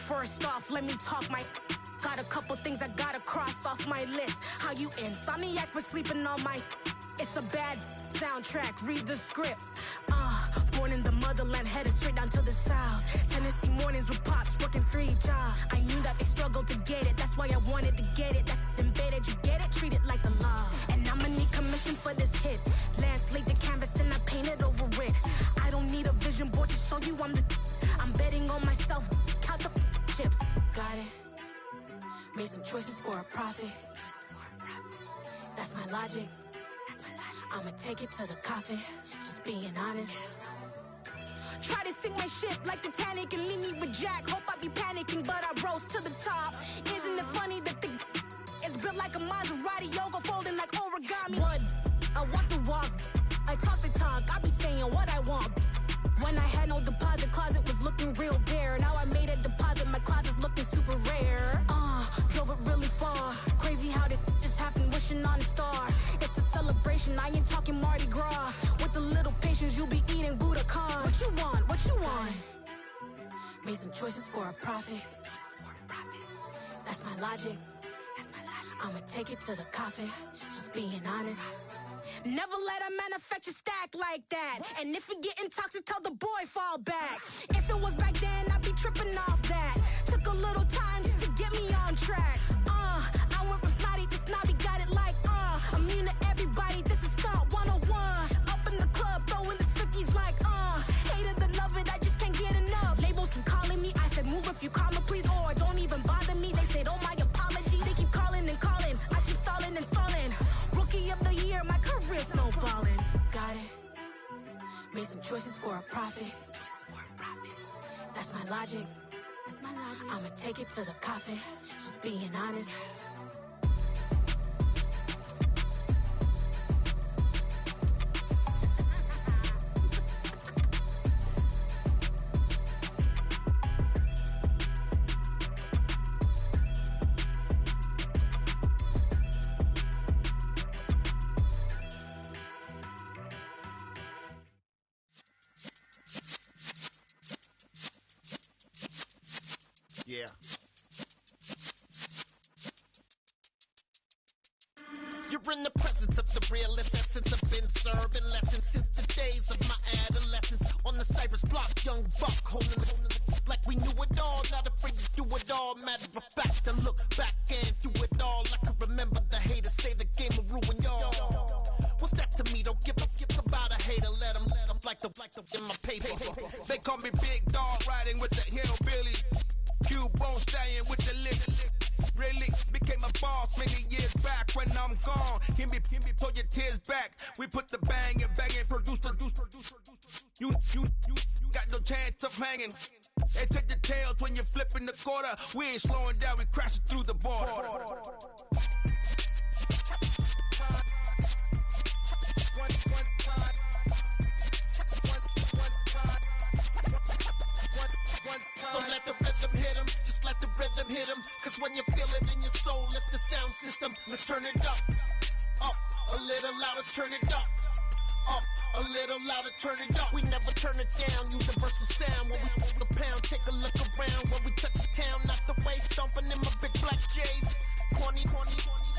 First off, let me talk my... Got a couple things I gotta cross off my list. How you insomniac for sleeping on my... It's a bad soundtrack, read the script. Born in the motherland, headed straight down to the south. Tennessee mornings with pops, working 3 jobs. I knew that they struggled to get it, that's why I wanted to get it. That embedded, you get it? Treat it like the law. And I'ma need commission for this hit. Lance laid the canvas and I painted over it. I don't need a vision board to show you I'm the... I'm betting on myself, count the chips. Got it. Made some choices for a profit. That's my logic. I'ma take it to the coffin, just being honest. Try to sink my ship like Titanic and leave me with Jack. Hope I be panicking, but I rose to the top. Isn't it funny that the is built like a Maserati, yoga folding like origami? What? I walk the walk, I talk the talk, I be saying what I want. When I had no deposit, closet was looking real bare. Now I made a deposit, my closet's looking super rare. Drove it really far. Crazy how did just happen, wishing on a star. It's a celebration, I ain't talking Mardi Gras. With a little patience, you'll be eating Budokan. What you want? What you want? Made some choices for a profit. That's my logic. I'ma take it to the coffin, just being honest. Never let a manufacture stack like that. And if it getting toxic, tell the boy fall back. If it was back then, I'd be tripping off that. Took a little time just to get me on track. I went from snotty to snobby, got it like, immune to everybody, this is stunt 101. Up in the club, throwing this 50s like, hate it, I love it, I just can't get enough. Labels keep calling me, I said move if you call me please, or don't even bother me. They said, oh my apology, they keep calling and calling. I keep stalling and stalling. Rookie of the year, my career snowballing. Got it. Made some choices for a profit. That's my logic. I'ma take it to the coffin, just being honest. Yeah. You're in the presence of the realest essence. I've been serving lessons since the days of my adolescence. On the Cypress block, young buck holding the like we knew it all, not afraid to do it all. Matter of fact, to look back and do it all. I can remember the haters say the game will ruin y'all. What's that to me? Don't give about a hater. Let them like the in my paper. They call me Big Dog, riding with the hillbilly. Cubone staying with the lick. Really became a boss many years back. When I'm gone, can be pull your tears back. We put the bang and produce. You got no chance of hanging. They take the tails when you're flipping the quarter. We ain't slowing down, we crashing through the border. So let the rhythm hit him, just let the rhythm hit him. Cause when you feel it in your soul, lift the sound system. Let's turn it up, a little louder, turn it up, a little louder, turn it up. We never turn it down, universal sound. When we move the pound, take a look around. When we touch the town, not the way, stomping in my big black J's. Corny,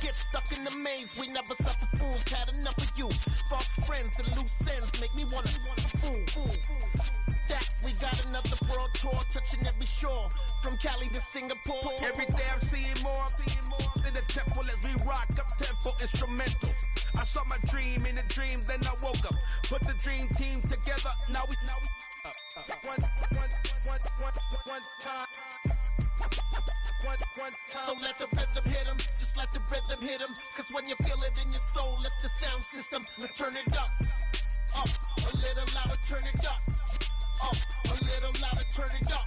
get stuck in the maze. We never suffer fools, had enough of you. False friends and loose ends make me wanna fool. That we got another world tour, touching every shore, from Cali to Singapore. Every day I'm seeing more in the temple as we rock up tempo instrumentals. I saw my dream in a dream, then I woke up. Put the dream team together, now we one time. So let the rhythm hit him, just let the rhythm hit him. Cause when you feel it in your soul, lift the sound system. Let's turn it up, a little louder, turn it up, a little louder, turn it up.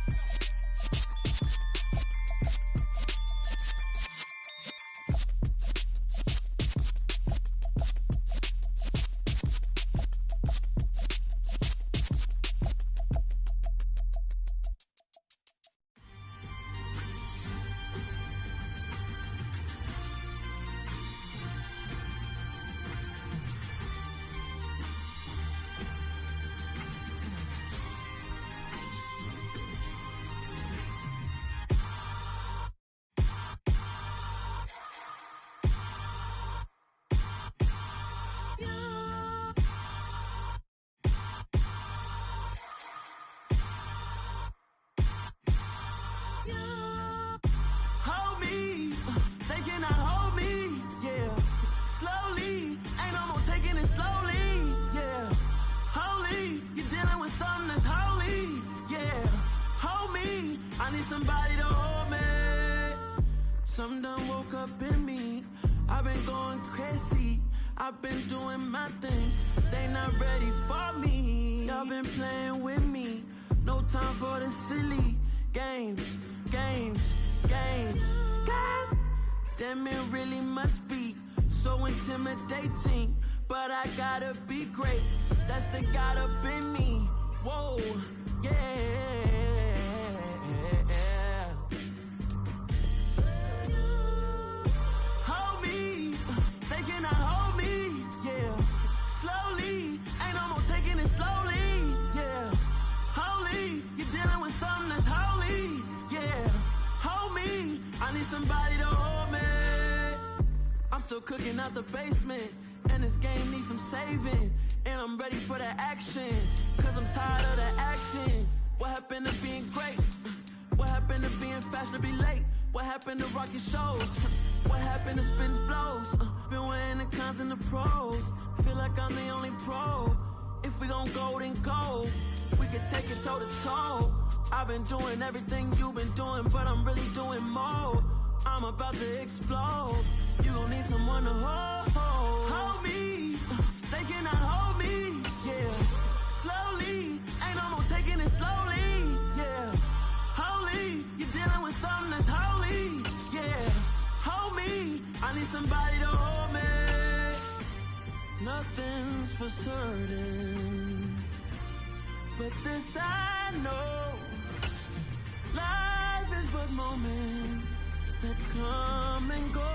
somebody to hold me. Some done woke up in me. I've been going crazy. I've been doing my thing. They not ready for me. Y'all been playing with me. No time for the silly games. God damn, it really must be so intimidating. But I gotta be great. That's the God up in me. Whoa, yeah. Hold me, they cannot hold me, yeah. Slowly, ain't no more taking it slowly, yeah. Holy, you're dealing with something that's holy, yeah. Hold me, I need somebody to hold me. I'm still cooking out the basement, and this game needs some saving. And I'm ready for the action, cause I'm tired of the acting. What happened to being great? What happened to being fashionably late? What happened to rocking shows? What happened to spin flows? Been wearing the cons and the pros. Feel like I'm the only pro. If we gon' go, then go. We can take it toe to toe. I've been doing everything you've been doing, but I'm really doing more. I'm about to explode. You gon' need someone to hold me. They cannot hold me, yeah. Slowly, ain't no more taking it slowly, yeah. Holy, you're dealing with something that's holy, yeah. Hold me, I need somebody to hold me. Nothing's for certain, but this I know. Life is but moments that come and go.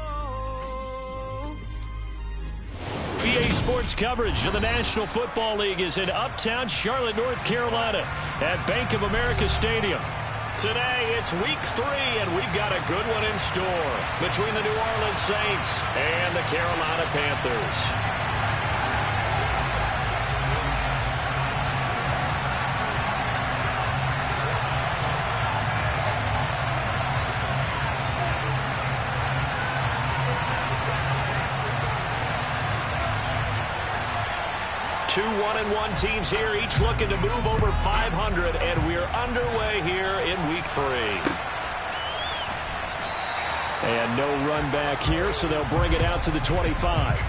BA Sports coverage of the National Football League is in uptown Charlotte, North Carolina at Bank of America Stadium. Today, it's week 3, and we've got a good one in store between the New Orleans Saints and the Carolina Panthers. 2 1-1 teams here, each looking to move over 500, and we're underway here in week 3. And no run back here, so they'll bring it out to the 25.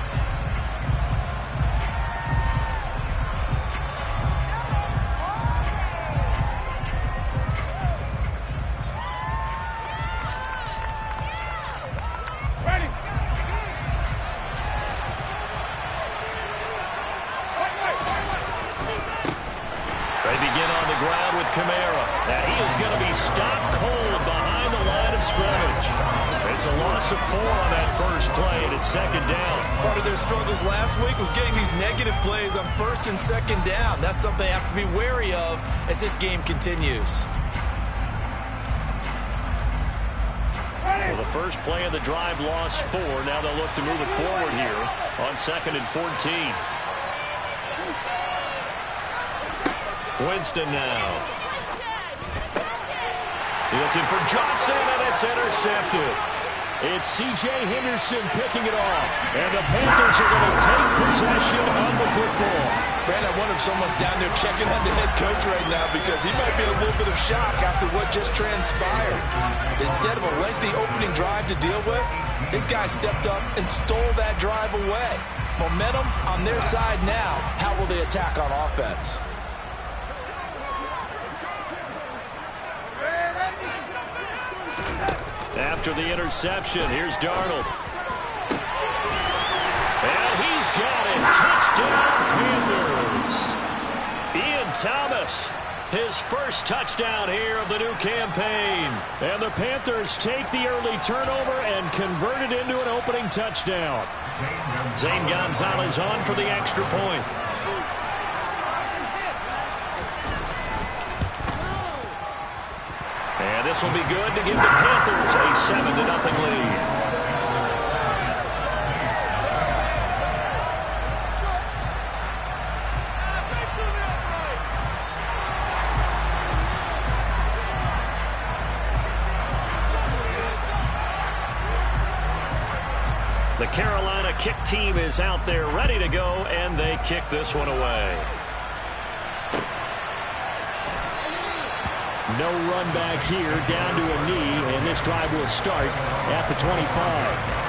Of 4 on that first play, and it's second down. Part of their struggles last week was getting these negative plays on first and second down. That's something they have to be wary of as this game continues. Well, the first play of the drive lost 4. Now they'll look to move it forward here on 2nd and 14. Winston now. Looking for Johnson, and it's intercepted. It's C.J. Henderson picking it off. And the Panthers are going to take possession of the football. Brandon, I wonder if someone's down there checking on the head coach right now because he might be in a little bit of shock after what just transpired. Instead of a lengthy opening drive to deal with, this guy stepped up and stole that drive away. Momentum on their side now. How will they attack on offense? After the interception, here's Darnold. And he's got it. Touchdown, Panthers. Ian Thomas, his first touchdown here of the new campaign. And the Panthers take the early turnover and convert it into an opening touchdown. Zane Gonzalez on for the extra point. And this will be good to give the Panthers a 7-0 lead. The Carolina kick team is out there ready to go, and they kick this one away. No run back here, down to a knee, and this drive will start at the 25.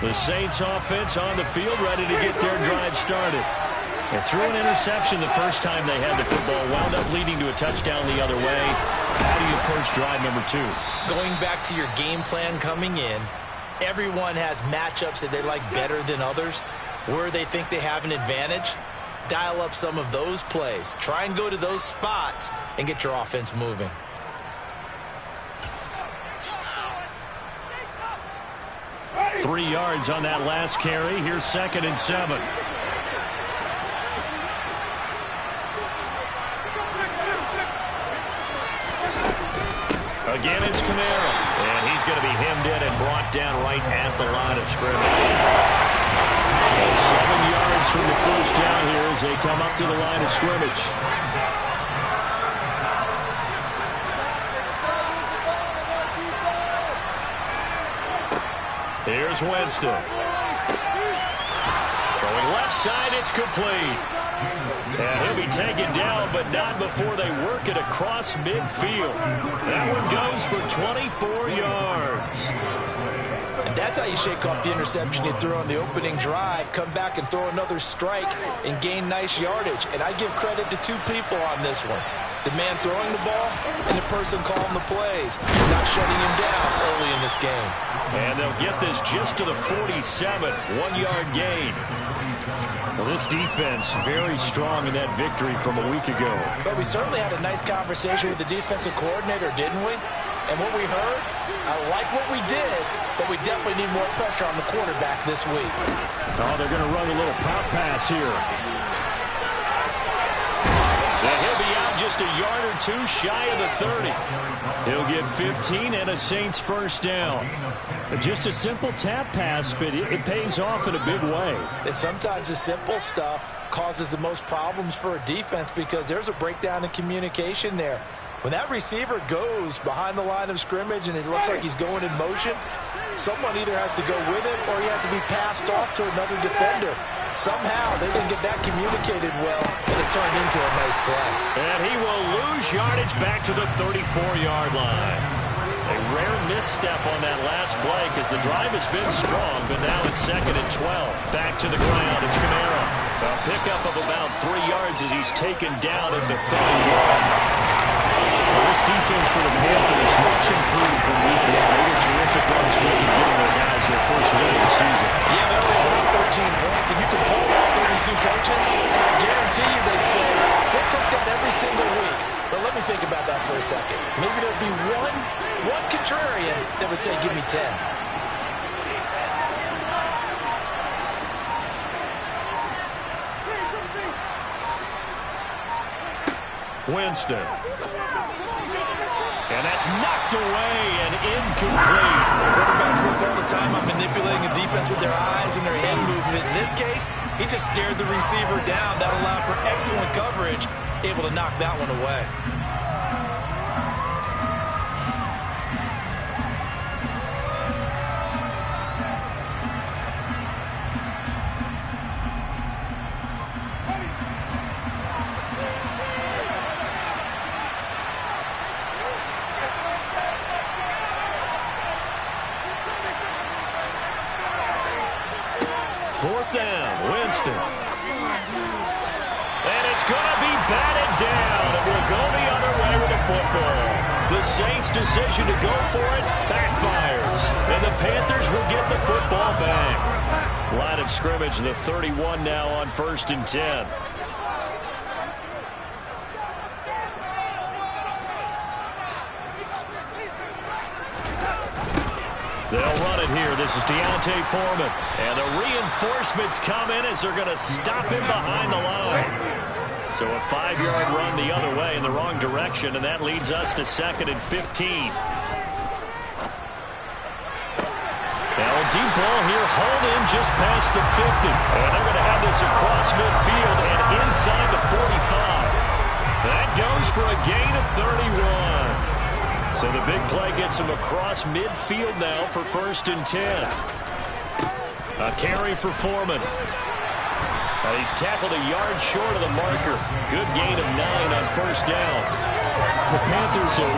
The Saints offense on the field, ready to get their drive started. They threw an interception the first time they had the football, wound up leading to a touchdown the other way. How do you approach drive number 2? Going back to your game plan coming in, everyone has matchups that they like better than others. Where they think they have an advantage, dial up some of those plays. Try and go to those spots and get your offense moving. Three yards on that last carry. Here's 2nd and 7. Again, it's Kamara. And he's going to be hemmed in and brought down right at the line of scrimmage. So 7 yards from the first down here as they come up to the line of scrimmage. Here's Winston. Throwing left side, it's complete. And he'll be taken down, but not before they work it across midfield. That one goes for 24 yards. And that's how you shake off the interception you threw on the opening drive. Come back and throw another strike and gain nice yardage. And I give credit to 2 people on this one. The man throwing the ball and the person calling the plays. Not shutting him down early in this game. And they'll get this just to the 47. 1-yard gain. Well, this defense very strong in that victory from a week ago. But we certainly had a nice conversation with the defensive coordinator, didn't we? And what we heard, I like what we did, but we definitely need more pressure on the quarterback this week. Oh, they're going to run a little pop pass here. And he'll be out just a yard or 2 shy of the 30. He'll get 15 and a Saints first down. Just a simple tap pass, but it pays off in a big way. And sometimes the simple stuff causes the most problems for a defense because there's a breakdown in communication there. When that receiver goes behind the line of scrimmage and it looks like he's going in motion, someone either has to go with him or he has to be passed off to another defender. Somehow they didn't get that communicated well, and it turned into a nice play. And he will lose yardage back to the 34-yard line. A rare misstep on that last play because the drive has been strong, but now it's 2nd and 12. Back to the ground, it's Kamara. A pickup of about 3 yards as he's taken down at the 30-yard. Well, this defense for the Panthers much improved from week 1. They did terrific last week in getting their guys their first win of the season. Yeah, they're only 13 points, and you can pull all 32 coaches, and I guarantee you they'd say, we'll take that every single week. But let me think about that for a second. Maybe there'd be one contrarian that would say, give me 10. Winston. And that's knocked away and incomplete. Quarterbacks work all the time on manipulating a defense with their eyes and their head movement. In this case, he just stared the receiver down. That allowed for excellent coverage, able to knock that one away. Fourth down, Winston. And it's going to be batted down, and we'll go the other way with the football. The Saints' decision to go for it backfires, and the Panthers will get the football back. Line of scrimmage, the 31 now on 1st and 10. They'll run it here. This is Deontay Foreman. And the reinforcements come in as they're going to stop him behind the line. So a 5-yard run the other way in the wrong direction, and that leads us to 2nd and 15. Now a deep ball here, hauled in just past the 50. And they're going to have this across midfield and inside the 45. That goes for a gain of 31. So the big play gets him across midfield now for 1st and 10. A carry for Foreman. He's tackled a yard short of the marker. Good gain of 9 on first down. The Panthers are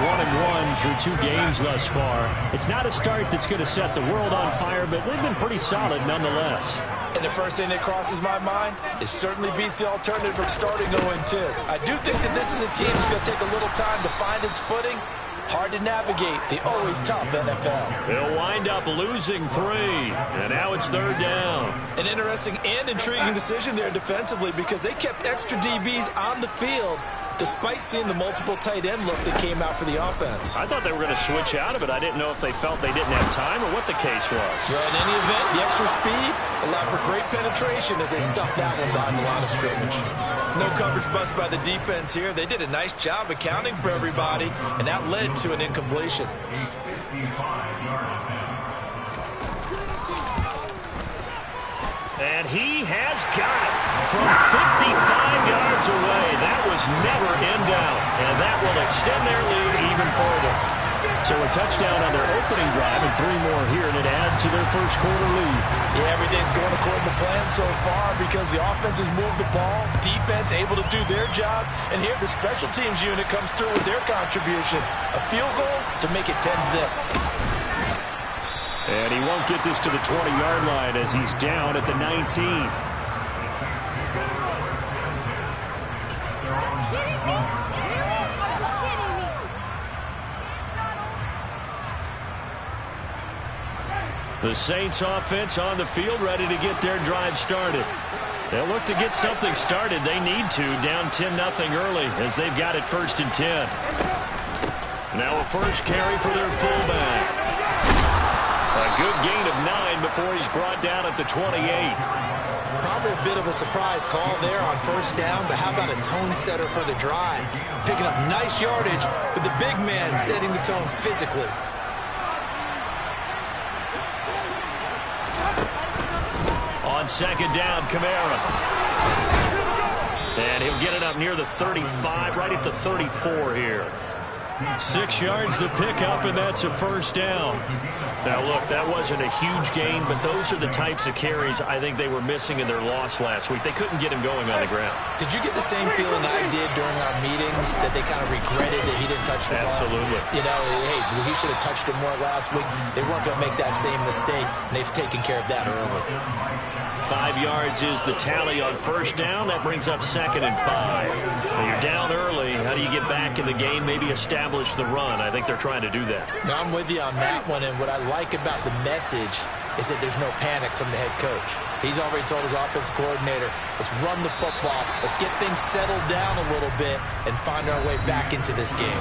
1-1 through 2 games thus far. It's not a start that's going to set the world on fire, but they've been pretty solid nonetheless. And the first thing that crosses my mind, it certainly beats the alternative of starting 0-2. I do think that this is a team that's going to take a little time to find its footing. Hard to navigate the always tough NFL. They'll wind up losing 3, and now it's 3rd down. An interesting and intriguing decision there defensively because they kept extra DBs on the field despite seeing the multiple tight end look that came out for the offense. I thought they were going to switch out of it. I didn't know if they felt they didn't have time or what the case was. Well, in any event, the extra speed allowed for great penetration as they stuffed that one behind the line of scrimmage. No coverage bust by the defense here. They did a nice job accounting for everybody, and that led to an incompletion. And he has got it from 55 yards away. That was never in doubt, and that will extend their lead even further. So a touchdown on their opening drive and 3 more here, and it adds to their first quarter lead. Yeah, everything's going according to plan so far because the offense has moved the ball, defense able to do their job, and here the special teams unit comes through with their contribution. A field goal to make it 10-zip. And he won't get this to the 20-yard line as he's down at the 19. The Saints offense on the field ready to get their drive started. They'll look to get something started. They need to, down 10-0 early as they've got it 1st and 10. Now a first carry for their fullback. A good gain of 9 before he's brought down at the 28. Probably a bit of a surprise call there on first down, but how about a tone setter for the drive? Picking up nice yardage with the big man setting the tone physically. On 2nd down, Kamara. And he'll get it up near the 35, right at the 34 here. 6 yards the pickup, and that's a first down. Now, look, that wasn't a huge gain, but those are the types of carries I think they were missing in their loss last week. They couldn't get him going on the ground. Did you get the same feeling I did during our meetings that they kind of regretted that he didn't touch the ball? Absolutely. You know, hey, he should have touched it more last week. They weren't going to make that same mistake, and they've taken care of that early. 5 yards is the tally on first down. That brings up 2nd and 5. When you're down early, how do you get back in the game, maybe establish the run? I think they're trying to do that. Now, I'm with you on that one, and what I like about the message is that there's no panic from the head coach. He's already told his offensive coordinator, let's run the football, let's get things settled down a little bit and find our way back into this game.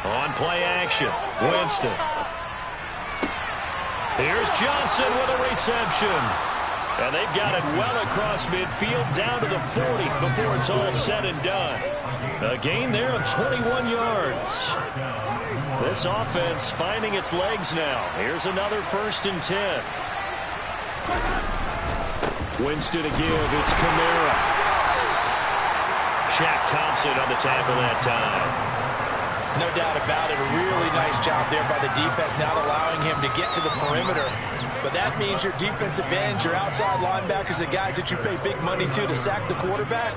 On play action, Winston. Here's Johnson with a reception. And they've got it well across midfield down to the 40 before it's all said and done. A gain there of 21 yards. This offense finding its legs now. Here's another 1st and 10. Winston to give. It's Kamara. Shaq Thompson on the tackle that time. No doubt about it. A really nice job there by the defense, not allowing him to get to the perimeter. But that means your defensive ends, your outside linebackers, the guys that you pay big money to sack the quarterback,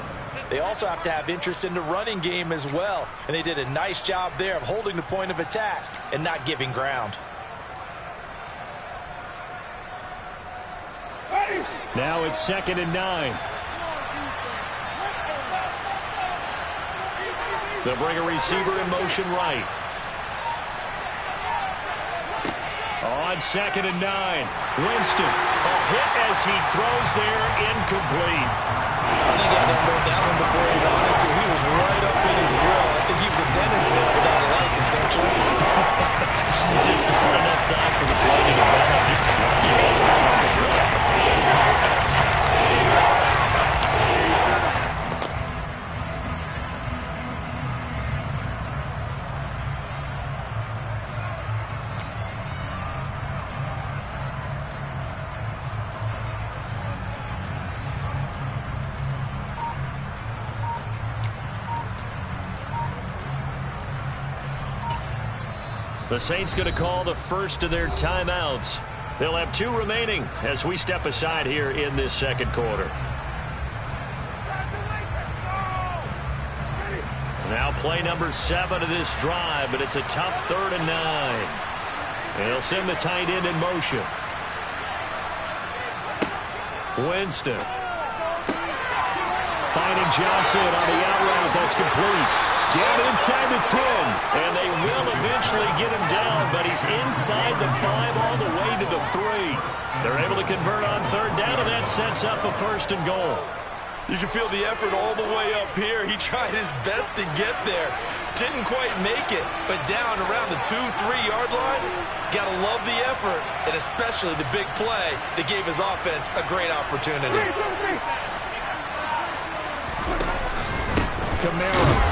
they also have to have interest in the running game as well. And they did a nice job there of holding the point of attack and not giving ground. Now it's 2nd and 9. They'll bring a receiver in motion right. On 2nd and 9, Winston. A hit as he throws there, incomplete. I think he had to unload that one before he wanted to. He was right up in his grill. I think he was a dentist there without a license, don't you? Just not enough time for the play to develop. Just lucky it wasn't from the grill. The Saints going to call the first of their timeouts. They'll have 2 remaining as we step aside here in this second quarter. Now play number 7 of this drive, but it's a tough 3rd and 9. They'll send the tight end in motion. Winston. Finding Johnson on the out route. That's complete. Down inside the 10. And they will eventually get him down, but he's inside the 5 all the way to the 3. They're able to convert on 3rd down, and that sets up a 1st and goal. You can feel the effort all the way up here. He tried his best to get there. Didn't quite make it, but down around the 2-3 yard line, got to love the effort, and especially the big play that gave his offense a great opportunity. Kamara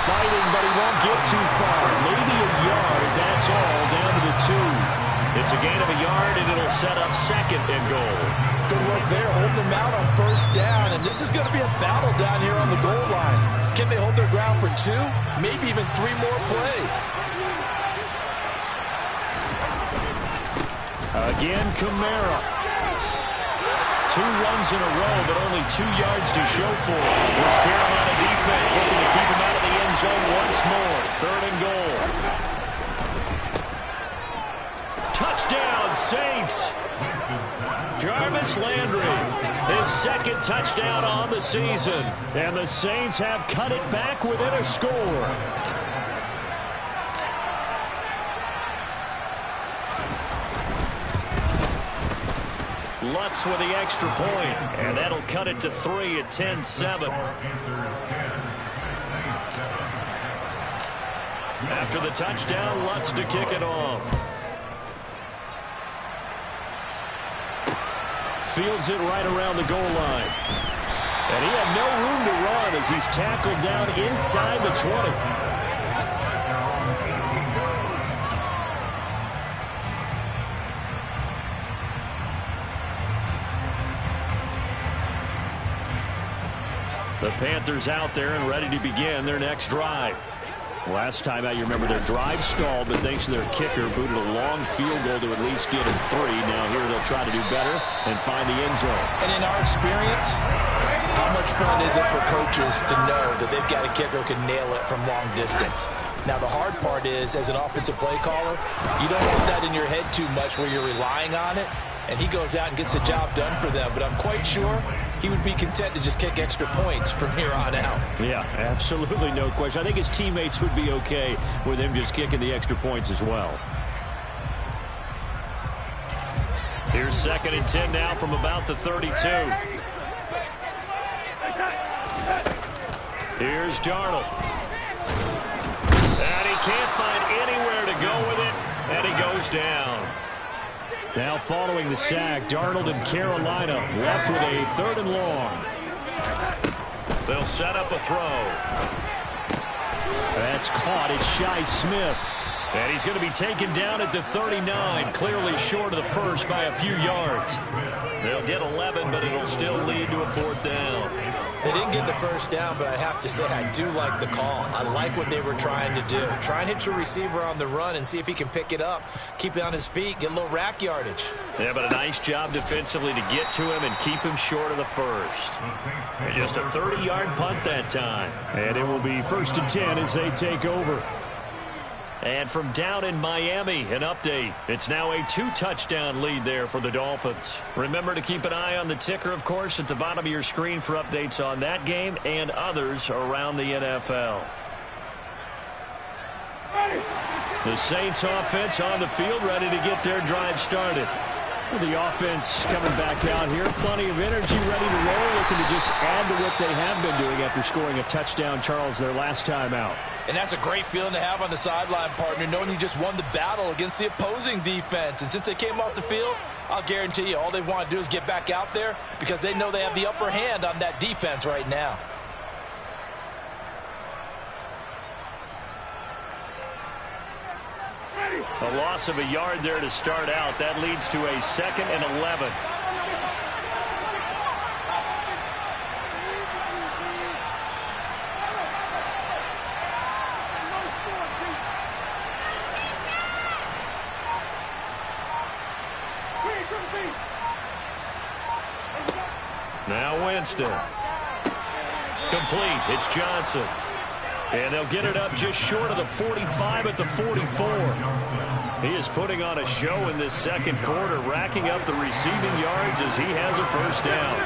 fighting, but he won't get too far. Maybe a yard, that's all, down to the 2. It's a gain of a yard, and it'll set up 2nd and goal. Good work there, holding them out on 1st down, and this is going to be a battle down here on the goal line. Can they hold their ground for 2, maybe even 3 more plays? Again, Kamara. 2 runs in a row, but only 2 yards to show for it. This Carolina defense looking to keep him out of the end zone once more. 3rd and goal. Touchdown, Saints. Jarvis Landry, his 2nd touchdown on the season. And the Saints have cut it back within a score. Lutz with the extra point, and that'll cut it to 3 at 10-7. After the touchdown, Lutz to kick it off. Fields it right around the goal line. And he had no room to run as he's tackled down inside the 20. The Panthers out there and ready to begin their next drive. Last time out, you remember their drive stalled, but thanks to their kicker, booted a long field goal to at least get him 3. Now here they'll try to do better and find the end zone. And in our experience, how much fun is it for coaches to know that they've got a kicker who can nail it from long distance? Now, the hard part is, as an offensive play caller, you don't want that in your head too much where you're relying on it, and he goes out and gets the job done for them. But I'm quite sure he would be content to just kick extra points from here on out. Yeah, absolutely no question. I think his teammates would be okay with him just kicking the extra points as well. Here's 2nd and 10 now from about the 32. Here's Darnold. And he can't find anywhere to go with it, and he goes down. Now following the sack, Darnold and Carolina left with a 3rd and long. They'll set up a throw. That's caught. It's Shi Smith. And he's going to be taken down at the 39, clearly short of the 1st by a few yards. They'll get 11, but it'll still lead to a 4th down. They didn't get the 1st down, but I have to say I do like the call. I like what they were trying to do. Try and hit your receiver on the run and see if he can pick it up. Keep it on his feet, get a little rack yardage. Yeah, but a nice job defensively to get to him and keep him short of the 1st. And just a 30-yard punt that time. And it will be 1st and 10 as they take over. And from down in Miami, an update. It's now a 2-touchdown lead there for the Dolphins. Remember to keep an eye on the ticker, of course, at the bottom of your screen for updates on that game and others around the NFL. The Saints offense on the field, ready to get their drive started. Well, the offense coming back out here. Plenty of energy, ready to roll, looking to just add to what they have been doing after scoring a touchdown, Charles, their last time out. And that's a great feeling to have on the sideline, partner, knowing you just won the battle against the opposing defense. And since they came off the field, I'll guarantee you all they want to do is get back out there because they know they have the upper hand on that defense right now. A loss of a yard there to start out. That leads to a 2nd and 11. Now Winston. Complete. It's Johnson. And they'll get it up just short of the 45 at the 44. He is putting on a show in this second quarter, racking up the receiving yards as he has a first down.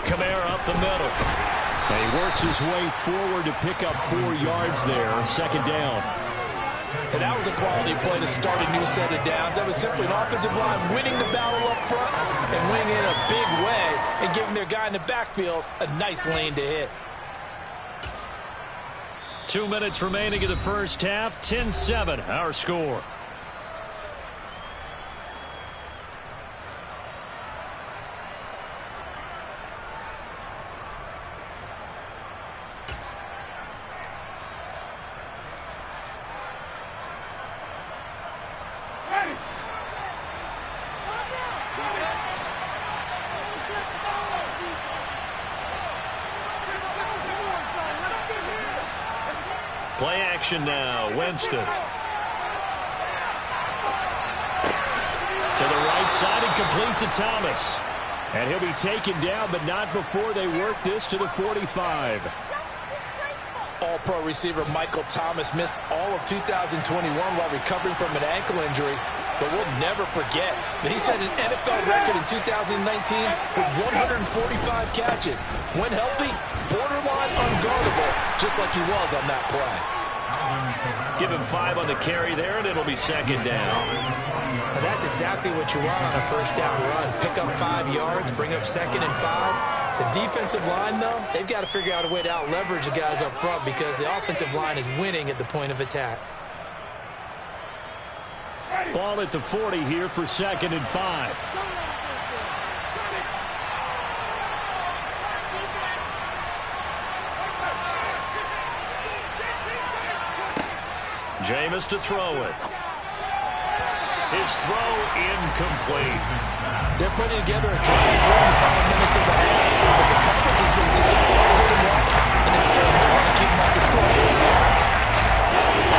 Kamara up the middle. And he works his way forward to pick up 4 yards there, second down. And that was a quality play to start a new set of downs. That was simply an offensive line winning the battle up front and winning in a big way and giving their guy in the backfield a nice lane to hit. 2 minutes remaining in the first half. 10-7 our score. Play action now. Winston. To the right side and complete to Thomas. And he'll be taken down, but not before they work this to the 45. All-pro receiver Michael Thomas missed all of 2021 while recovering from an ankle injury. But we'll never forget that he set an NFL record in 2019 with 145 catches. When healthy, borderline unguardable, just like he was on that play. Give him 5 on the carry there, and it'll be second down. Well, that's exactly what you want on a first down run. Pick up 5 yards, bring up 2nd and 5. The defensive line, though, they've got to figure out a way to out-leverage the guys up front because the offensive line is winning at the point of attack. Ball at the 40 here for 2nd and 5. Jameis to throw it. His throw incomplete. They're putting together a terrific run in the final minutes of the half, but the coverage has been taken good and well, and they certainly want to keep them off the scoreboard.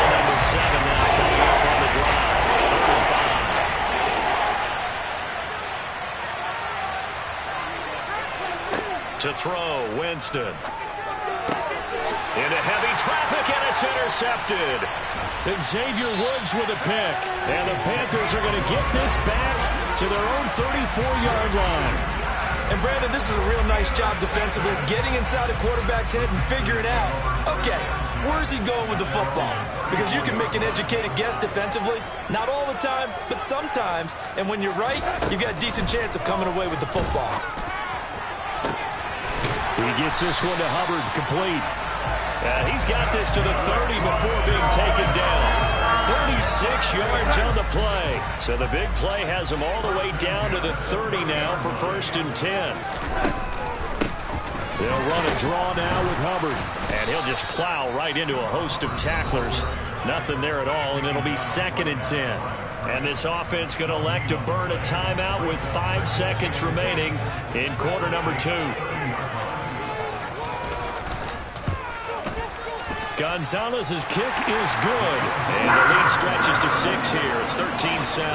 Number 7 now coming up on the drive. 35. To throw, Winston. Into heavy traffic, and it's intercepted. And Xavier Woods with a pick. And the Panthers are going to get this back to their own 34-yard line. And, Brandon, this is a real nice job defensively, getting inside a quarterback's head and figuring out, okay, where's he going with the football? Because you can make an educated guess defensively, not all the time, but sometimes. And when you're right, you've got a decent chance of coming away with the football. He gets this one to Hubbard, complete. He's got this to the 30 before being taken down. 36 yards on the play. So the big play has him all the way down to the 30 now for 1st and 10. They'll run a draw now with Hubbard. And he'll just plow right into a host of tacklers. Nothing there at all, and it'll be 2nd and 10. And this offense going to elect to burn a timeout with 5 seconds remaining in quarter number 2. Gonzalez's kick is good. And the lead stretches to 6 here. It's 13-7.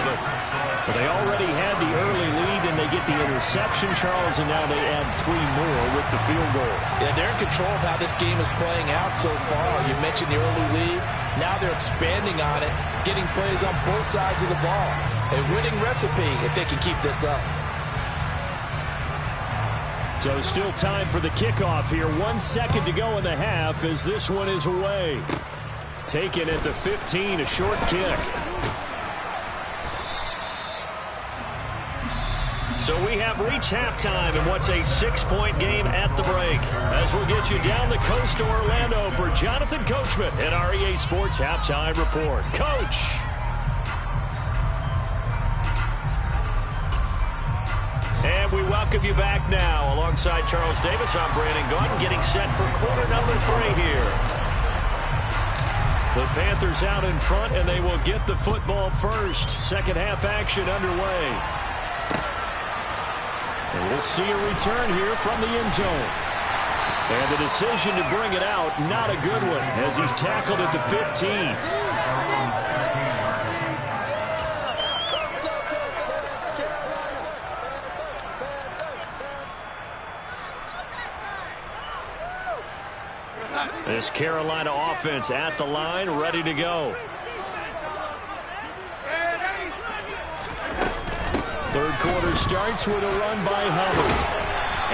But they already had the early lead, and they get the interception, Charles, and now they add 3 more with the field goal. Yeah, they're in control of how this game is playing out so far. You mentioned the early lead. Now they're expanding on it, getting plays on both sides of the ball. A winning recipe if they can keep this up. So still time for the kickoff here. 1 second to go in the half as this one is away. Taken at the 15, a short kick. So we have reached halftime in what's a 6-point game at the break. As we'll get you down the coast to Orlando for Jonathan Coachman at our EA Sports Halftime Report. Coach! And we welcome you back now. Alongside Charles Davis, I'm Brandon Gaudin, getting set for quarter number 3 here. The Panthers out in front, and they will get the football first. Second half action underway. And we'll see a return here from the end zone. And the decision to bring it out, not a good one, as he's tackled at the 15. This Carolina offense at the line, ready to go. Third quarter starts with a run by Hubbard.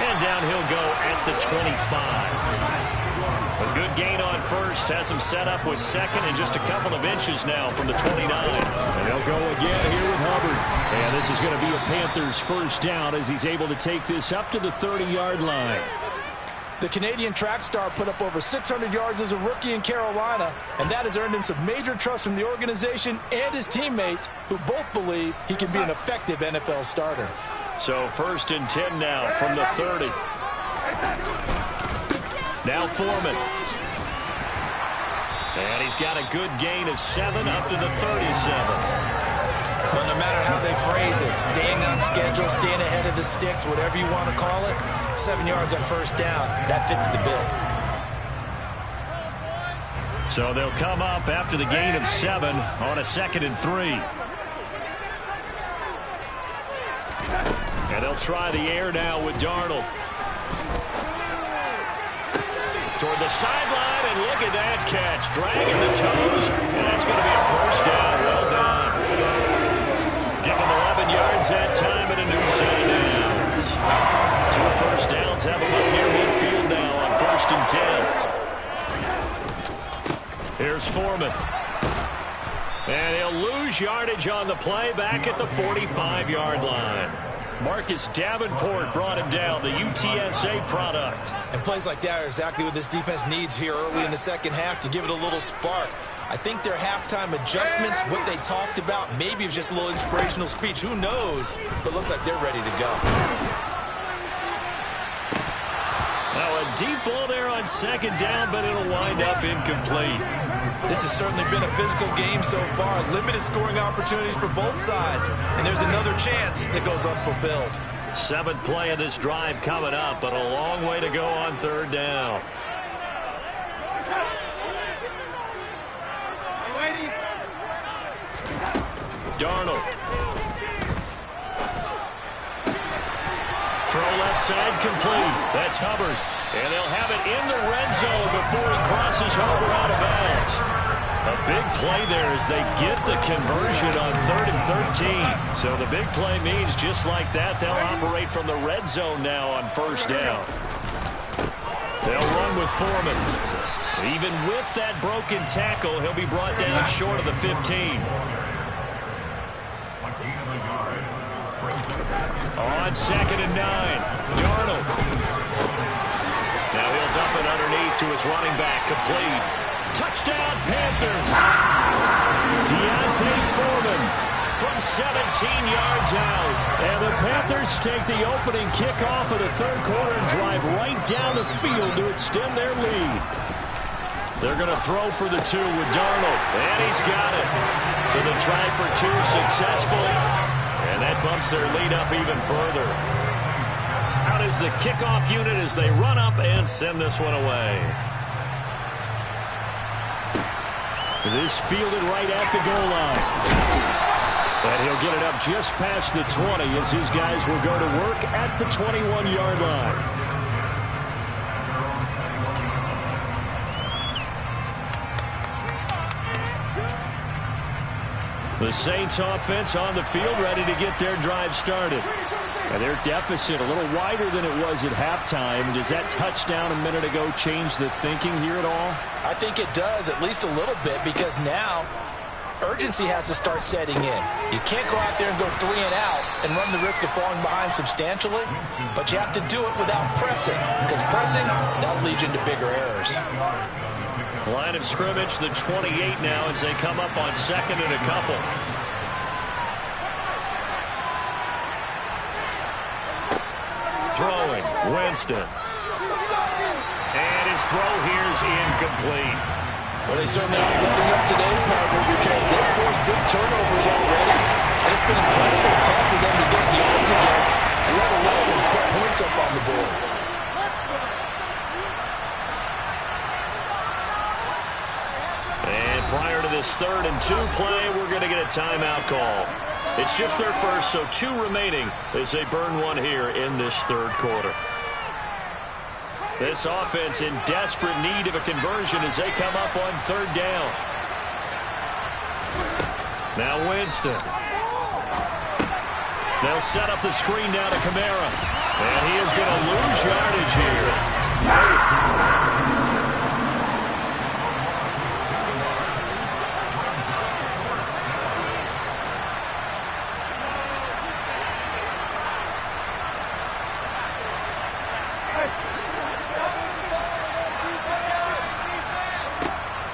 And down he'll go at the 25. A good gain on first. Has him set up with second and just a couple of inches now from the 29. And he'll go again here with Hubbard. And this is going to be a Panthers first down as he's able to take this up to the 30-yard line. The Canadian track star put up over 600 yards as a rookie in Carolina, and that has earned him some major trust from the organization and his teammates, who both believe he can be an effective NFL starter. So 1st and 10 now from the 30. Now Foreman. And he's got a good gain of 7 up to the 37. Well, no matter how they phrase it, staying on schedule, staying ahead of the sticks, whatever you want to call it, 7 yards on first down, that fits the bill. So they'll come up after the gain of 7 on a 2nd and 3. And they'll try the air now with Darnold. Toward the sideline, and look at that catch. Dragging the toes, and that's going to be a first down. Well done. Give him 11 yards that time and a new set of downs. 2 first downs have him up near midfield now on 1st and 10. Here's Foreman. And he'll lose yardage on the play back at the 45-yard line. Marcus Davenport brought him down, the UTSA product. And plays like that are exactly what this defense needs here early in the second half to give it a little spark. I think their halftime adjustments, what they talked about, maybe it was just a little inspirational speech. Who knows? But it looks like they're ready to go. Now a deep ball there on 2nd down, but it'll wind up incomplete. This has certainly been a physical game so far. Limited scoring opportunities for both sides. And there's another chance that goes unfulfilled. 7th play of this drive coming up, but a long way to go on 3rd down. Darnold. Throw left side complete. That's Hubbard. And they'll have it in the red zone before he crosses over out of bounds. A big play there as they get the conversion on 3rd and 13. So the big play means just like that, they'll operate from the red zone now on 1st down. They'll run with Foreman. Even with that broken tackle, he'll be brought down short of the 15. On 2nd and 9, Darnold. Now he'll dump it underneath to his running back, complete. Touchdown, Panthers. Deontay Foreman from 17 yards out. And the Panthers take the opening kickoff of the 3rd quarter and drive right down the field to extend their lead. They're going to throw for the 2 with Darnold, and he's got it. So the try for 2 successful, and that bumps their lead up even further. Out is the kickoff unit as they run up and send this one away. This fielded right at the goal line. And he'll get it up just past the 20 as his guys will go to work at the 21-yard line. The Saints offense on the field ready to get their drive started. And their deficit a little wider than it was at halftime. Does that touchdown a minute ago change the thinking here at all? I think it does, at least a little bit, because now urgency has to start setting in. You can't go out there and go 3 and out and run the risk of falling behind substantially, but you have to do it without pressing, because pressing, that'll lead you into bigger errors. Line of scrimmage, the 28 now as they come up on 2nd and a couple. Throwing, Winston. And his throw here's incomplete. Well, they certainly aren't letting up today, partner, because they've forced big turnovers already. And it's been incredibly tough for them to get yards against, let alone put points up on the board. And prior to this 3rd and 2 play, we're going to get a timeout call. It's just their first, so 2 remaining as they burn one here in this 3rd quarter. This offense in desperate need of a conversion as they come up on third down. Now Winston. They'll set up the screen down to Kamara. And he is going to lose yardage here.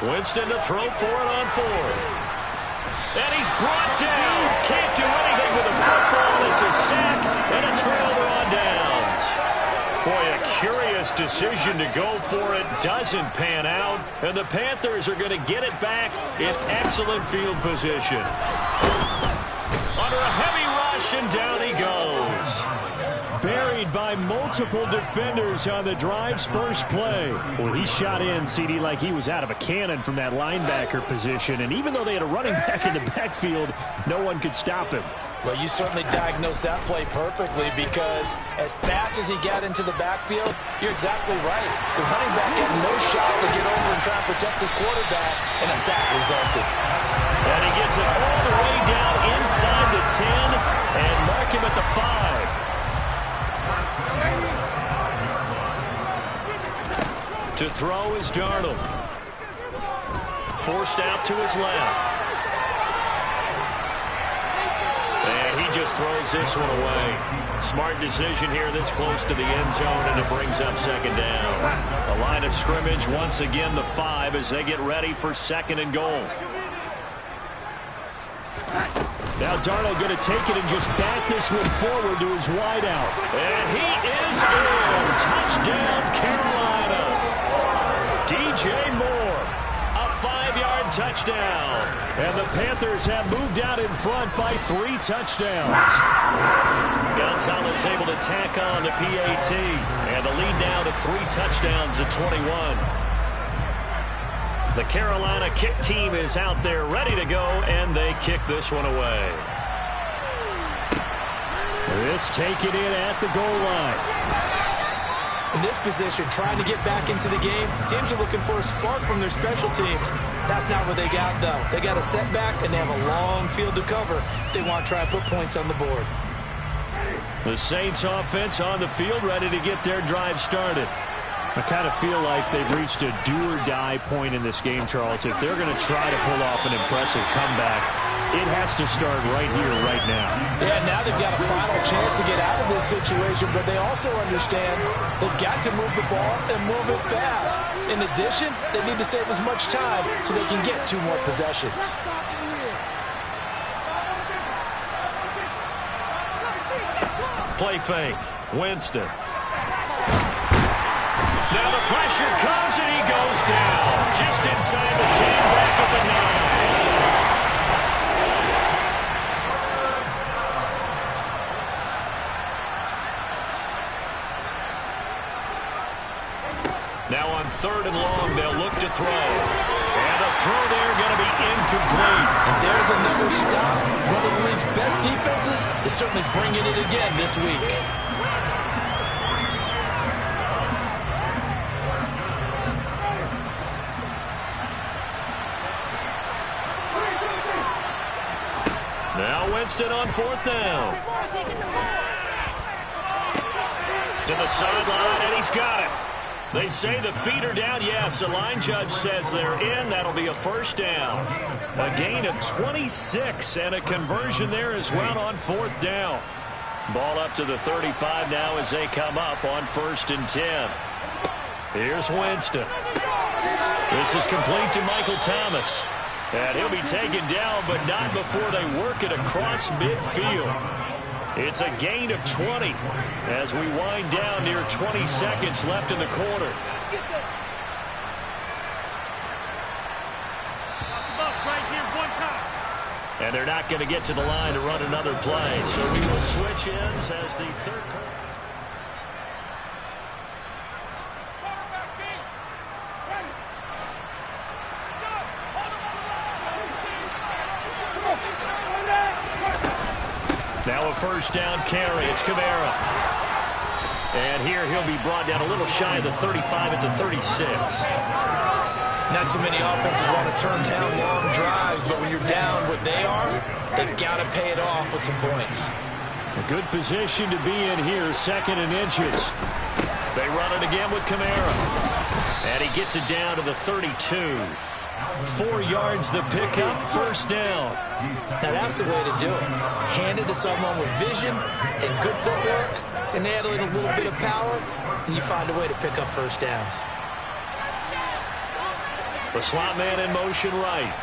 Winston to throw for it on fourth. And he's brought down. Can't do anything with the football. It's a sack and a turnover on downs. Boy, a curious decision to go for it. Doesn't pan out. And the Panthers are going to get it back in excellent field position. Under a heavy rush, and down he goes. Buried by multiple defenders on the drive's first play. Well, he shot in, CD, like he was out of a cannon from that linebacker position. And even though they had a running back in the backfield, no one could stop him. Well, you certainly diagnosed that play perfectly because as fast as he got into the backfield, you're exactly right. The running back had no shot to get over and try and protect his quarterback, and a sack resulted. And he gets it all the way down inside the 10 and mark him at the 5. To throw is Darnold. Forced out to his left. And he just throws this one away. Smart decision here this close to the end zone, and it brings up second down. The line of scrimmage, once again, the 5 as they get ready for second and goal. Now Darnold going to take it and just back this one forward to his wideout. And he is in. Touchdown, Carolina. DJ Moore, a 5-yard touchdown. And the Panthers have moved out in front by 3 touchdowns. Gonzalez able to tack on the PAT. And the lead now to 3 touchdowns at 21. The Carolina kick team is out there ready to go, and they kick this one away. This taken in at the goal line. In this position, trying to get back into the game, teams are looking for a spark from their special teams. That's not what they got, though. They got a setback, and they have a long field to cover if they want to try and put points on the board. The Saints offense on the field, ready to get their drive started. I kind of feel like they've reached a do-or-die point in this game, Charles. If they're going to try to pull off an impressive comeback, it has to start right here, right now. Yeah, now they've got a final chance to get out of this situation, but they also understand they've got to move the ball and move it fast. In addition, they need to save as much time so they can get 2 more possessions. Play fake. Winston. Now the pressure comes and he goes down. Just inside the 10, back at the 9. Now on 3rd and long, they'll look to throw. And the throw there going to be incomplete. And there's another stop. One of the league's best defenses is certainly bringing it again this week. Now Winston on 4th down. To the sideline, and he's got it. They say the feet are down. Yes, the line judge says they're in. That'll be a first down. A gain of 26 and a conversion there as well on 4th down. Ball up to the 35 now as they come up on 1st and 10. Here's Winston. This is complete to Michael Thomas. And he'll be taken down, but not before they work it across midfield. It's a gain of 20 as we wind down near 20 seconds left in the quarter. And they're not going to get to the line to run another play, so we will switch ends as the 3rd quarter. Now a first down carry. It's Kamara. And here he'll be brought down a little shy of the 35 at the 36. Not too many offenses want to turn down long drives, but when you're down what they are, they've got to pay it off with some points. A good position to be in here, 2nd and inches. They run it again with Kamara. And he gets it down to the 32. 4 yards the pickup, 1st down. Now that's the way to do it. Hand it to someone with vision and good footwork, and add in a little bit of power, and you find a way to pick up 1st downs. The slot man in motion right.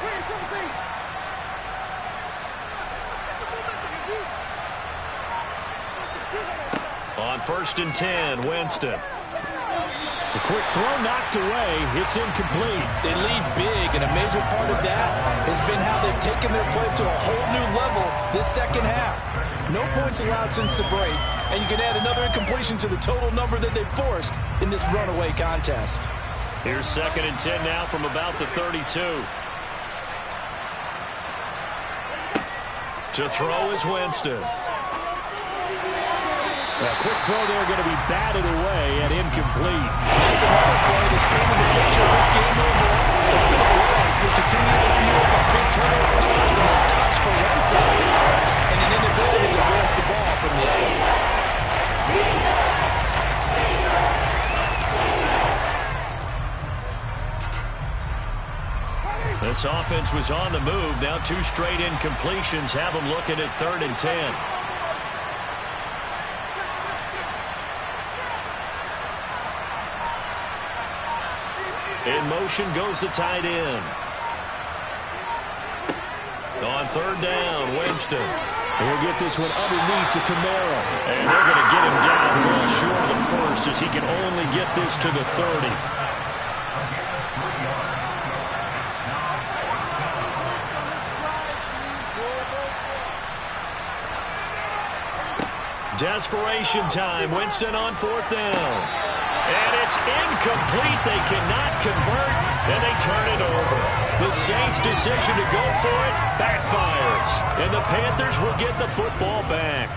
On 1st and 10, Winston. The quick throw knocked away. It's incomplete. They lead big, and a major part of that has been how they've taken their play to a whole new level this 2nd half. No points allowed since the break, and you can add another incompletion to the total number that they've forced in this runaway contest. Here's 2nd and 10 now from about the 32. To throw is Winston. That quick throw there going to be batted away and incomplete. It's another play that's painted the picture of this game overall. It's been a blowout. It's been continuing to fuel by big turnovers and stops for one side and an inability to advance the ball from the other. This offense was on the move. Now 2 straight incompletions have them looking at 3rd and 10. In motion goes the tight end. On 3rd down, Winston. We'll get this one underneath to Kamara. And they're going to get him down well short of the 1st as he can only get this to the 30. Desperation time. Winston on 4th down. And it's incomplete. They cannot convert, and they turn it over. The Saints' decision to go for it backfires, and the Panthers will get the football back.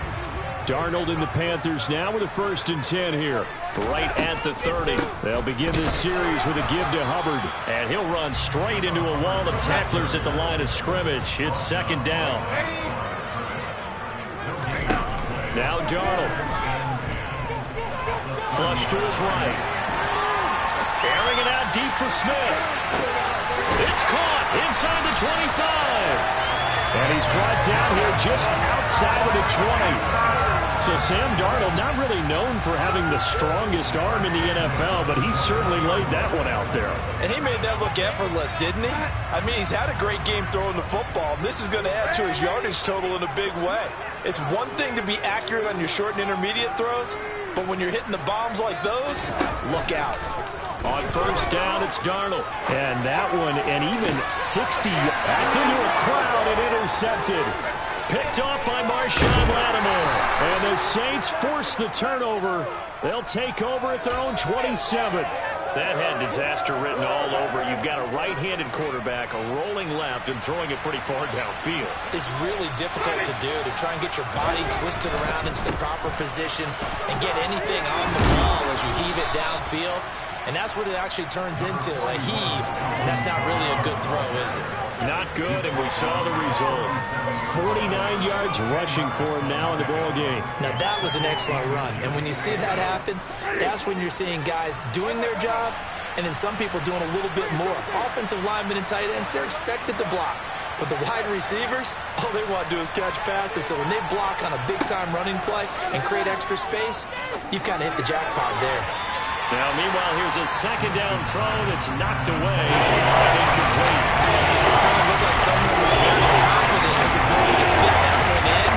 Darnold and the Panthers now with a 1st and 10 here. Right at the 30. They'll begin this series with a give to Hubbard. And he'll run straight into a wall of tacklers at the line of scrimmage. It's 2nd down. Now Darnold. Flush to his right. Airing it out deep for Smith. It's caught inside the 25. And he's brought down here just outside of the 20. So Sam Darnold not really known for having the strongest arm in the NFL, but he certainly laid that one out there. And he made that look effortless, didn't he? I mean, he's had a great game throwing the football. This is going to add to his yardage total in a big way. It's one thing to be accurate on your short and intermediate throws, but when you're hitting the bombs like those, look out. On 1st down, it's Darnold. And that one, and even 60. That's into a crowd and intercepted. Picked off by Marshawn Lattimore. And the Saints force the turnover. They'll take over at their own 27. That had disaster written all over. You've got a right-handed quarterback, a rolling left, and throwing it pretty far downfield. It's really difficult to do, to try and get your body twisted around into the proper position and get anything on the ball as you heave it downfield. And that's what it actually turns into, a heave. And that's not really a good throw, is it? Not good, and we saw the result. 49 yards rushing for him now in the ball game. Now, that was an excellent run. And when you see that happen, that's when you're seeing guys doing their job and then some people doing a little bit more. Offensive linemen and tight ends, they're expected to block. But the wide receivers, all they want to do is catch passes. So when they block on a big-time running play and create extra space, you've kind of hit the jackpot there. Now, meanwhile, here's a 2nd down throw that's knocked away and incomplete. It certainly looked like someone was very confident in his ability to fit that one in.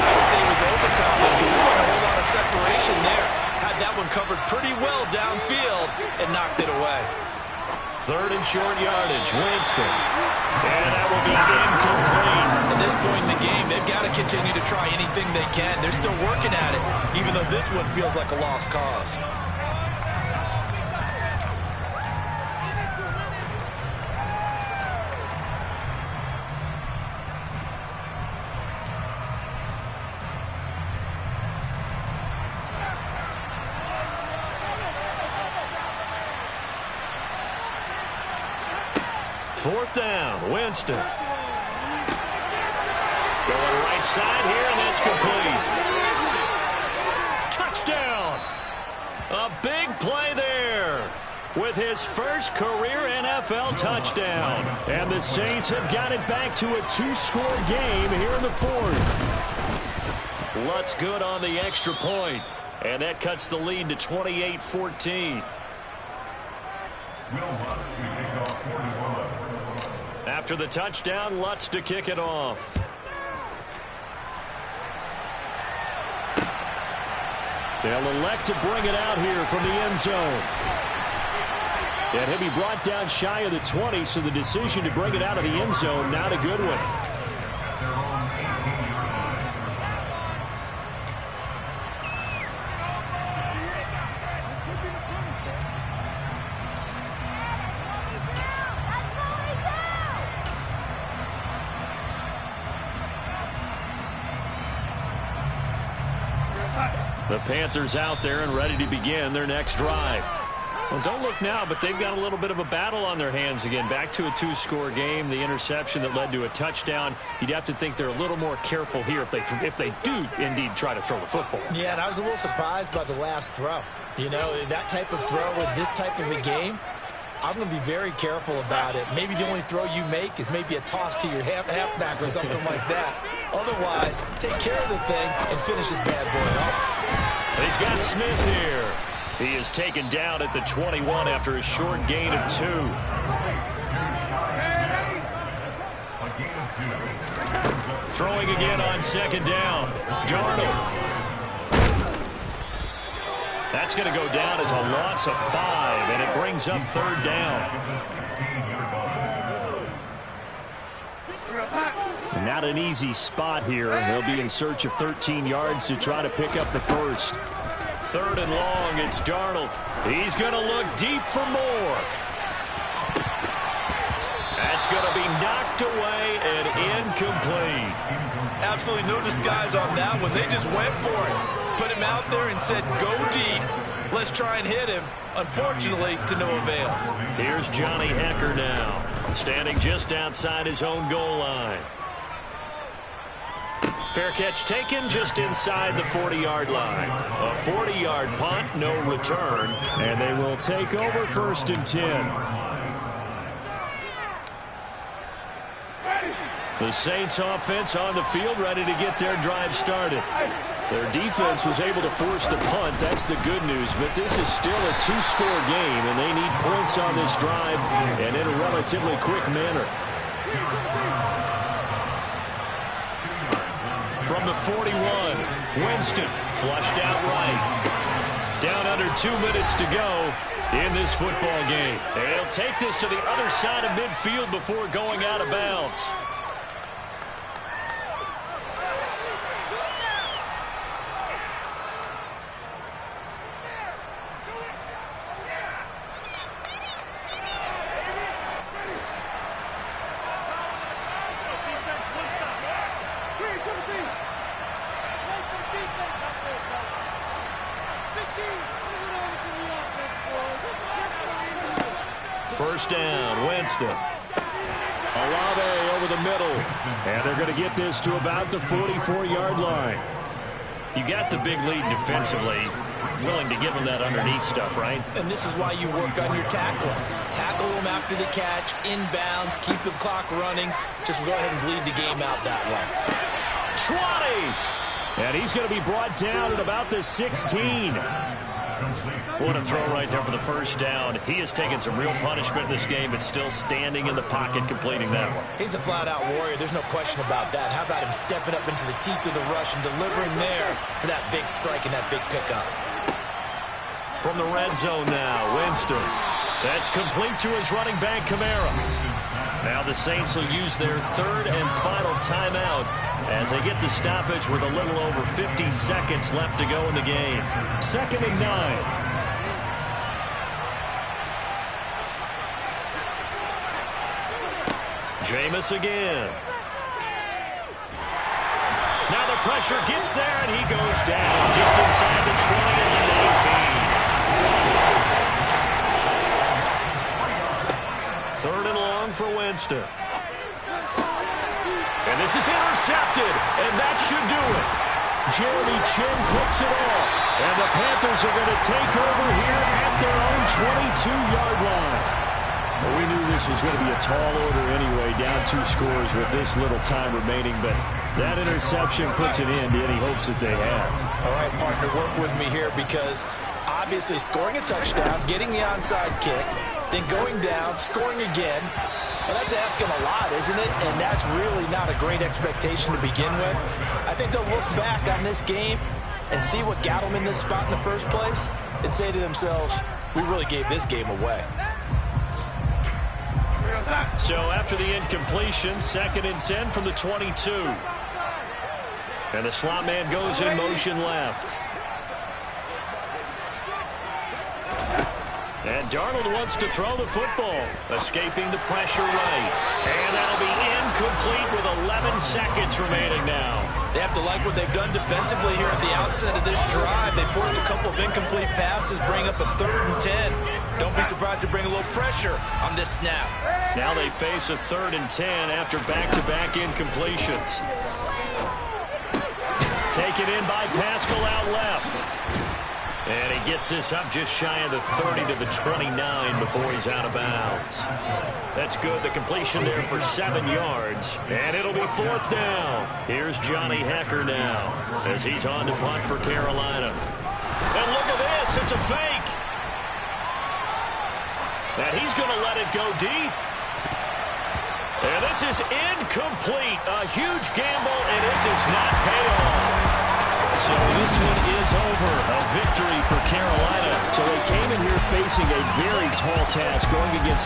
I would say he was overconfident because there wasn't a whole lot of separation there. Had that one covered pretty well downfield and knocked it away. 3rd and short yardage, Winston. And that will be incomplete. At this point in the game, they've got to continue to try anything they can. They're still working at it, even though this one feels like a lost cause. 4th down. Winston. Going right side here, and that's complete. Touchdown. A big play there with his first career NFL touchdown. And the Saints have got it back to a 2-score game here in the 4th. Lutz good on the extra point, and that cuts the lead to 28-14. After the touchdown, Lutz to kick it off. They'll elect to bring it out here from the end zone. And he'll be brought down shy of the 20, so the decision to bring it out of the end zone, not a good one. The Panthers out there and ready to begin their next drive. Well, don't look now, but they've got a little bit of a battle on their hands again. Back to a 2-score game. The interception that led to a touchdown. You'd have to think they're a little more careful here if they do indeed try to throw the football. Yeah, and I was a little surprised by the last throw. You know, that type of throw with this type of a game, I'm going to be very careful about it. Maybe the only throw you make is maybe a toss to your halfback or something like that. Otherwise, take care of the thing and finish this bad boy off. He's got Smith here. He is taken down at the 21 after a short gain of 2. Throwing again on 2nd down. Darnold. That's going to go down as a loss of 5, and it brings up 3rd down. Not an easy spot here. They'll be in search of 13 yards to try to pick up the first. 3rd and long, it's Darnold. He's going to look deep for more. That's going to be knocked away and incomplete. Absolutely no disguise on that one. They just went for it. Put him out there and said, go deep. Let's try and hit him. Unfortunately, to no avail. Here's Johnny Hecker now, standing just outside his own goal line. Fair catch taken just inside the 40-yard line. A 40-yard punt, no return, and they will take over 1st and 10. The Saints offense on the field ready to get their drive started. Their defense was able to force the punt. That's the good news, but this is still a 2-score game, and they need points on this drive and in a relatively quick manner. From the 41, Winston flushed out right. Down under 2 minutes to go in this football game. They'll take this to the other side of midfield before going out of bounds. First down, Winston. Olave over the middle. And they're going to get this to about the 44-yard line. You got the big lead defensively. Willing to give them that underneath stuff, right? And this is why you work on your tackling. Tackle them after the catch, inbounds, keep the clock running. Just go ahead and bleed the game out that way. 20! And he's going to be brought down at about the 16. What a throw right there for the first down. He has taken some real punishment in this game, but still standing in the pocket, completing that one. He's a flat-out warrior. There's no question about that. How about him stepping up into the teeth of the rush and delivering there for that big strike and that big pickup? From the red zone now, Winston. That's complete to his running back, Kamara. Now the Saints will use their 3rd and final timeout as they get the stoppage with a little over 50 seconds left to go in the game. 2nd and 9. Jameis again. Now the pressure gets there, and he goes down just inside the 20 and the 19. 3rd and long for Winston. And this is intercepted, and that should do it. Jeremy Chin picks it off, and the Panthers are going to take over here at their own 22-yard line. Well, we knew this was going to be a tall order anyway, down 2 scores with this little time remaining, but that interception puts an end to any hopes that they had. All right, partner, work with me here because obviously scoring a touchdown, getting the onside kick, then going down, scoring again, well, that's asking a lot, isn't it? And that's really not a great expectation to begin with. I think they'll look back on this game and see what got them in this spot in the first place and say to themselves, we really gave this game away. So after the incompletion, 2nd and 10 from the 22. And the slot man goes in motion left. And Darnold wants to throw the football, escaping the pressure right. And that'll be incomplete with 11 seconds remaining now. They have to like what they've done defensively here at the outset of this drive. They forced a couple of incomplete passes, bring up a 3rd and 10. Don't be surprised to bring a little pressure on this snap. Now they face a 3rd and 10 after back-to-back incompletions. Taken in by Pascal out left. And he gets this up just shy of the 30 to the 29 before he's out of bounds. That's good. The completion there for 7 yards. And it'll be 4th down. Here's Johnny Hecker now as he's on to punt for Carolina. And look at this. It's a fake. And he's going to let it go deep. And this is incomplete. A huge gamble, and it does not pay off. So this one is over. A victory for Carolina. So they came in here facing a very tall task going against